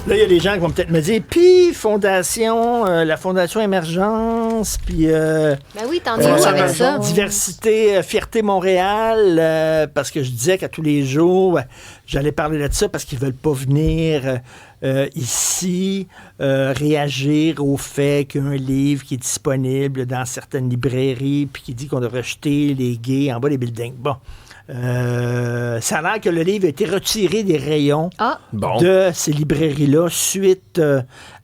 Là, il y a des gens qui vont peut-être me dire, puis Fondation, la Fondation Émergence, puis Ben oui, t'en es où avec ça? Diversité, Fierté Montréal, parce que je disais qu'à tous les jours, j'allais parler de ça parce qu'ils veulent pas venir ici réagir au fait qu'un livre qui est disponible dans certaines librairies puis qui dit qu'on devrait jeter les gays en bas des buildings. Bon. Ça a l'air que le livre a été retiré des rayons de ces librairies-là suite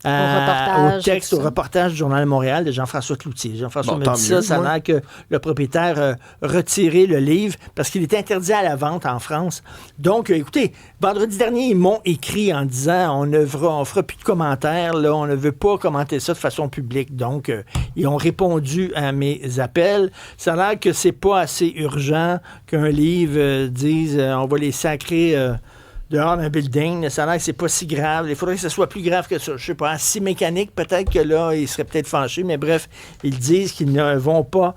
au texte, au reportage du Journal de Montréal de Jean-François Cloutier. Jean-François me dit ça, ça a l'air que le propriétaire a retiré le livre parce qu'il était interdit à la vente en France. Donc, écoutez, vendredi dernier, ils m'ont écrit en disant on fera plus de commentaires, là, on ne veut pas commenter ça de façon publique. Donc, ils ont répondu à mes appels. Ça a l'air que c'est pas assez urgent qu'un livre dise on va les sacrer dehors d'un building. Ça a l'air que c'est pas si grave. Il faudrait que ce soit plus grave que ça. Je sais pas. Si mécanique, peut-être que là, ils seraient peut-être fâchés, mais bref, ils disent qu'ils ne vont pas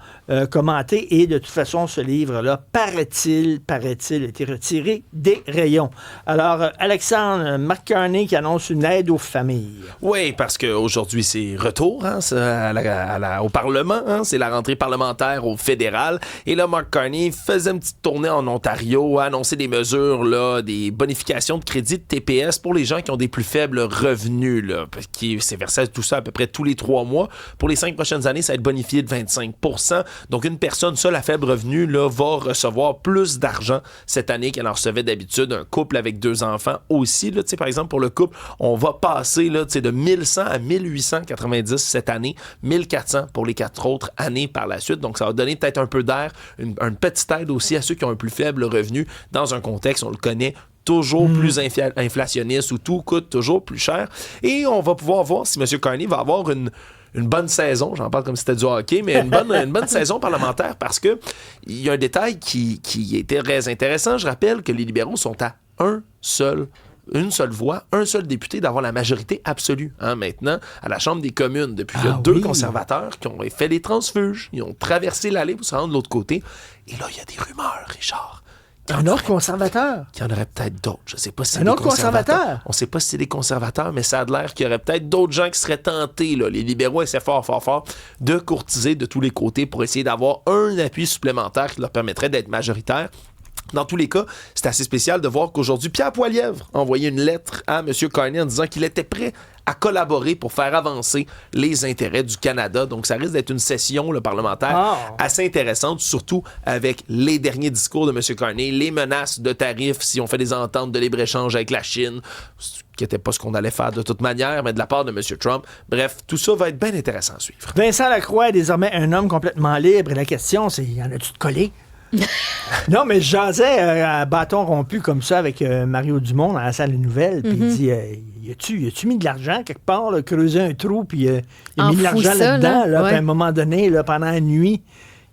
commenter. Et de toute façon, ce livre-là, paraît-il, a été retiré des rayons. Alors, Alexandre McCartney qui annonce une aide aux familles. Oui, parce qu'aujourd'hui, c'est retour au Parlement. Hein, c'est la rentrée parlementaire au fédéral. Et là, Mark Carney faisait une petite tournée en Ontario, a annoncé des mesures, là, des bonifications de crédit de TPS pour les gens qui ont des plus faibles revenus. Là, c'est versé tout ça à peu près tous les 3 mois. Pour les 5 prochaines années, ça va être bonifié de 25%. Donc, une personne seule à faible revenu là, va recevoir plus d'argent cette année qu'elle en recevait d'habitude. Un couple avec 2 enfants aussi. Là, par exemple, pour le couple, on va passer là, de 1100 à 1890 cette année, 1400 pour les 4 autres années par la suite. Donc, ça va donner peut-être un peu d'air, une petite aide aussi à ceux qui ont un plus faible revenu dans un contexte, on le connaît, toujours plus inflationniste où tout coûte toujours plus cher. Et on va pouvoir voir si M. Carney va avoir une bonne saison, j'en parle comme si c'était du hockey, mais une bonne saison parlementaire parce que il y a un détail qui était très intéressant. Je rappelle que les libéraux sont à une seule voix, un seul député d'avoir la majorité absolue. Hein, maintenant, à la Chambre des communes, depuis il y a 2 conservateurs qui ont fait les transfuges, ils ont traversé l'allée pour se rendre de l'autre côté. Et là, il y a des rumeurs, Richard. Un autre conservateur? Il y en aurait peut-être d'autres. Je ne sais pas si c'est un autre conservateur? On ne sait pas si c'est des conservateurs, mais ça a l'air qu'il y aurait peut-être d'autres gens qui seraient tentés. Là. Les libéraux essaient fort de courtiser de tous les côtés pour essayer d'avoir un appui supplémentaire qui leur permettrait d'être majoritaire. Dans tous les cas, c'est assez spécial de voir qu'aujourd'hui, Pierre Poilievre a envoyé une lettre à M. Carney en disant qu'il était prêt à collaborer pour faire avancer les intérêts du Canada. Donc, ça risque d'être une session parlementaire assez intéressante, surtout avec les derniers discours de M. Carney, les menaces de tarifs si on fait des ententes de libre-échange avec la Chine, ce qui n'était pas ce qu'on allait faire de toute manière, mais de la part de M. Trump. Bref, tout ça va être bien intéressant à suivre. Vincent Lacroix est désormais un homme complètement libre et la question, c'est, y en a-tu de collé? Non, mais je jasais à bâton rompu comme ça avec Mario Dumont dans la salle de nouvelles, puis il dit y a-tu mis de l'argent quelque part, là, creuser un trou, puis il a mis de l'argent là-dedans, là, puis à un moment donné, là, pendant la nuit,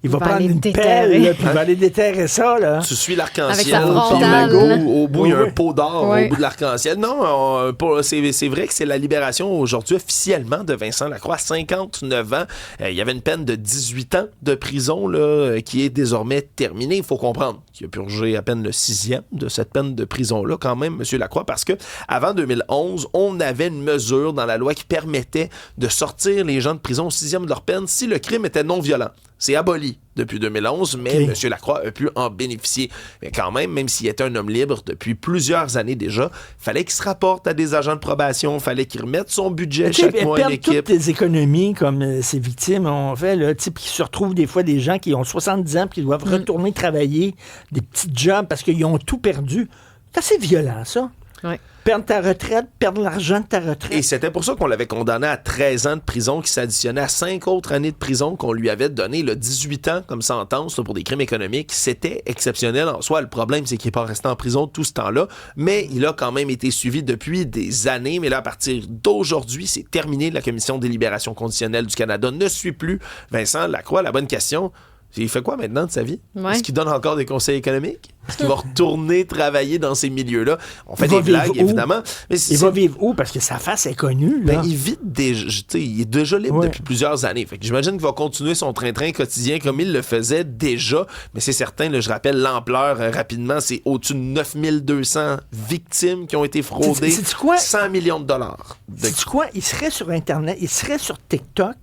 il va prendre une pelle, là, puis il va aller déterrer ça. Là. Tu suis l'arc-en-ciel, puis au bout, il y a un pot d'or au bout de l'arc-en-ciel. Non, c'est vrai que c'est la libération aujourd'hui officiellement de Vincent Lacroix, 59 ans. Il y avait une peine de 18 ans de prison là, qui est désormais terminée. Il faut comprendre qu'il a purgé à peine le 6e de cette peine de prison-là, quand même, M. Lacroix, parce que avant 2011, on avait une mesure dans la loi qui permettait de sortir les gens de prison au 6e de leur peine si le crime était non violent. C'est aboli depuis 2011, mais M. Lacroix a pu en bénéficier. Mais quand même s'il était un homme libre depuis plusieurs années déjà, il fallait qu'il se rapporte à des agents de probation, il fallait qu'il remette son budget chaque mois à l'équipe. Toutes les économies comme ces victimes ont fait, là, qui se retrouvent des fois des gens qui ont 70 ans et qui doivent retourner travailler, des petits jobs parce qu'ils ont tout perdu. C'est assez violent, ça. Oui. Perdre ta retraite, perdre l'argent de ta retraite. Et c'était pour ça qu'on l'avait condamné à 13 ans de prison qui s'additionnait à 5 autres années de prison qu'on lui avait donné, 18 ans comme sentence là, pour des crimes économiques. C'était exceptionnel en soi. Le problème, c'est qu'il n'est pas resté en prison tout ce temps-là, mais il a quand même été suivi depuis des années. Mais là, à partir d'aujourd'hui, c'est terminé. La Commission des libérations conditionnelles du Canada ne suit plus Vincent Lacroix. La bonne question, Il fait quoi maintenant de sa vie? Ouais. Est-ce qu'il donne encore des conseils économiques? Est-ce qu'il va retourner travailler dans ces milieux-là? On fait des blagues, évidemment. Mais il va vivre où? Parce que sa face est connue. Là. Ben, il vit il est déjà libre depuis plusieurs années. Fait que j'imagine qu'il va continuer son train-train quotidien comme il le faisait déjà. Mais c'est certain, là, je rappelle l'ampleur rapidement, c'est au-dessus de 9200 victimes qui ont été fraudées. C'est quoi? 100 millions de dollars. C'est quoi? Il serait sur Internet, il serait sur TikTok,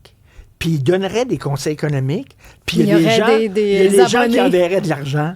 puis il donnerait des conseils économiques, puis il y a des gens qui enverraient de l'argent.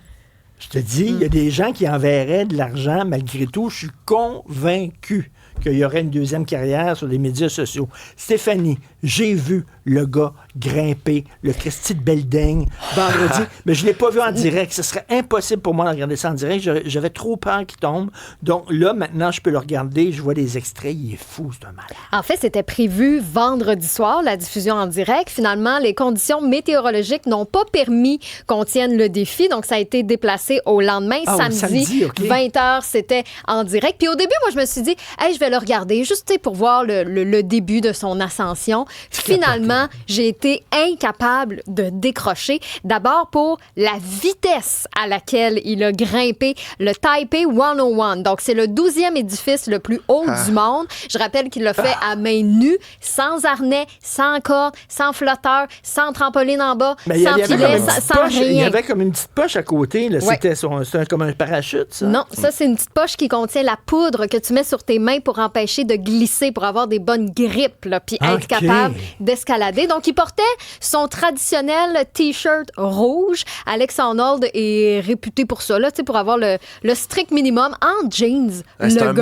Je te dis, il y a des gens qui enverraient de l'argent. Malgré tout, je suis convaincu qu'il y aurait une deuxième carrière sur les médias sociaux. Stéphanie, j'ai vu le gars grimper le Christy de Belding vendredi, mais je ne l'ai pas vu en direct. Ce serait impossible pour moi de regarder ça en direct. J'avais trop peur qu'il tombe. Donc là, maintenant, je peux le regarder. Je vois des extraits. Il est fou, c'est un malade. En fait, c'était prévu vendredi soir, la diffusion en direct. Finalement, les conditions météorologiques n'ont pas permis qu'on tienne le défi. Donc, ça a été déplacé au lendemain, samedi okay. 20h, c'était en direct. Puis au début, moi, je me suis dit, hey, je vais le regarder juste pour voir le début de son ascension. Finalement, j'ai été incapable de décrocher. D'abord pour la vitesse à laquelle il a grimpé le Taipei 101. Donc, c'est le 12e édifice le plus haut du monde. Je rappelle qu'il l'a fait à main nue, sans harnais, sans corde, sans flotteur, sans trampoline en bas, sans filet, sans rien. Il y avait comme une petite poche à côté. Là. C'était comme un parachute, ça? Non, ça, c'est une petite poche qui contient la poudre que tu mets sur tes mains pour empêcher de glisser, pour avoir des bonnes grippes, là, puis être capable d'escalader. Donc, il portait son traditionnel T-shirt rouge. Alex Honnold est réputé pour ça, là, pour avoir le strict minimum en jeans. C'est un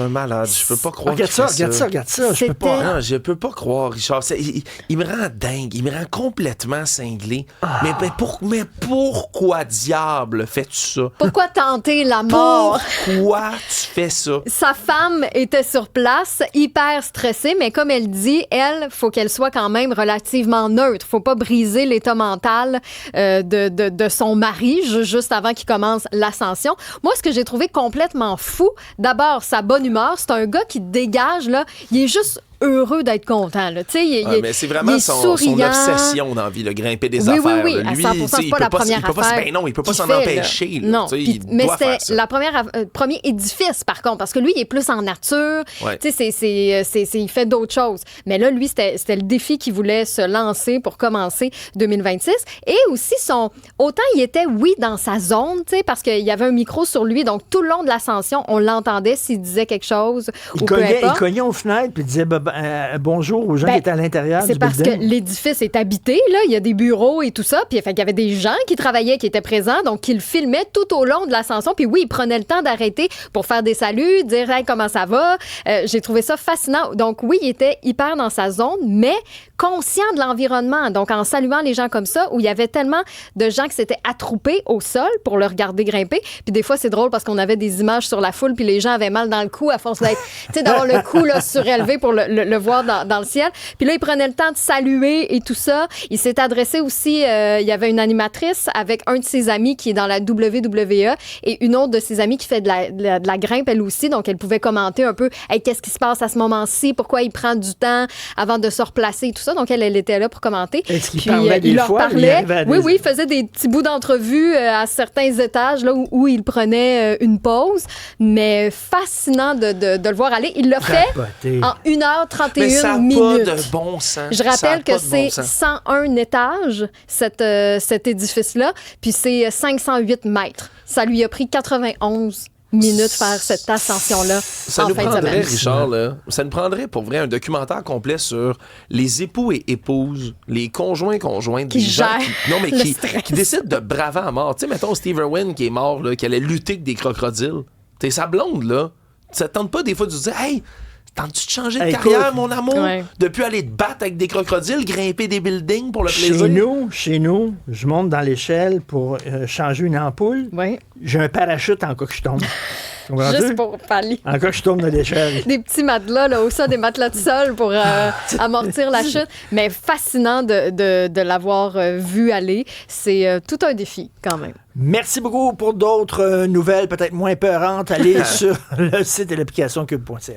malade. Je peux pas croire regarde ça. Je peux pas. Non, je peux pas croire, Richard. Il me rend dingue. Il me rend complètement cinglé. Mais pourquoi diable fais-tu ça? Pourquoi tenter la mort? Pourquoi tu fais ça? Sa femme était sur place, hyper stressée, mais comme elle dit, elle, faut qu'elle soit quand même relativement neutre. Faut pas briser l'état mental de son mari juste avant qu'il commence l'ascension. Moi, ce que j'ai trouvé complètement fou, d'abord, sa bonne humeur. C'est un gars qui dégage, là, il est juste heureux d'être content. Là. Mais c'est vraiment son obsession dans la vie, le grimper des affaires. Oui, à 100%, c'est pas la première affaire. Il peut pas s'en empêcher. Là. Non, mais c'était le premier édifice, par contre, parce que lui, il est plus en nature. Ouais. Il fait d'autres choses. Mais là, lui, c'était le défi qu'il voulait se lancer pour commencer 2026. Et aussi, autant il était, dans sa zone, parce qu'il y avait un micro sur lui, donc tout le long de l'ascension, on l'entendait s'il disait quelque chose. Il cognait aux fenêtres puis il disait bonjour aux gens qui étaient à l'intérieur du building. C'est parce que l'édifice est habité, là. Il y a des bureaux et tout ça. Puis il y avait des gens qui travaillaient, qui étaient présents, donc qui le filmaient tout au long de l'ascension. Puis oui, ils prenaient le temps d'arrêter pour faire des saluts, dire hey, comment ça va. J'ai trouvé ça fascinant. Donc oui, il était hyper dans sa zone, mais conscient de l'environnement. Donc en saluant les gens comme ça, où il y avait tellement de gens qui s'étaient attroupés au sol pour le regarder grimper. Puis des fois, c'est drôle parce qu'on avait des images sur la foule, puis les gens avaient mal dans le cou à force d'avoir le cou là, surélevé pour le voir dans le ciel. Puis là, il prenait le temps de saluer et tout ça. Il s'est adressé aussi, il y avait une animatrice avec un de ses amis qui est dans la WWE et une autre de ses amis qui fait de la grimpe, elle aussi. Donc, elle pouvait commenter un peu hey, qu'est-ce qui se passe à ce moment-ci, pourquoi il prend du temps avant de se replacer et tout ça. Donc, elle était là pour commenter. Est-ce qu'il parlait des fois? Oui, il faisait des petits bouts d'entrevue à certains étages là, où il prenait une pause. Mais fascinant de le voir aller. Il l'a fait en 1h31 minutes. Pas de bon sens. Je rappelle que c'est 101 étages, cet édifice-là, puis c'est 508 mètres. Ça lui a pris 91 minutes faire cette ascension-là en fin de semaine. Richard, là, ça nous prendrait pour vrai un documentaire complet sur les époux et épouses, les conjointes des gens qui décident de braver à mort. Tu sais, mettons Steve Irwin qui est mort, là, qui allait lutter avec des crocodiles. T'es sa blonde, là. Ça te tente pas des fois de se dire « Hey, tentes-tu de changer de carrière, mon amour? Ouais. Depuis aller te battre avec des crocodiles, grimper des buildings pour le plaisir? Chez nous, je monte dans l'échelle pour changer une ampoule. Oui. J'ai un parachute en cas que je tombe. Juste pour pallier. En cas que je tombe dans l'échelle. Des petits matelas, là, au sol, des matelas de sol pour amortir la chute. Mais fascinant de l'avoir vu aller. C'est tout un défi, quand même. Merci beaucoup. Pour d'autres nouvelles, peut-être moins peurantes, allez sur le site et l'application cube.ca.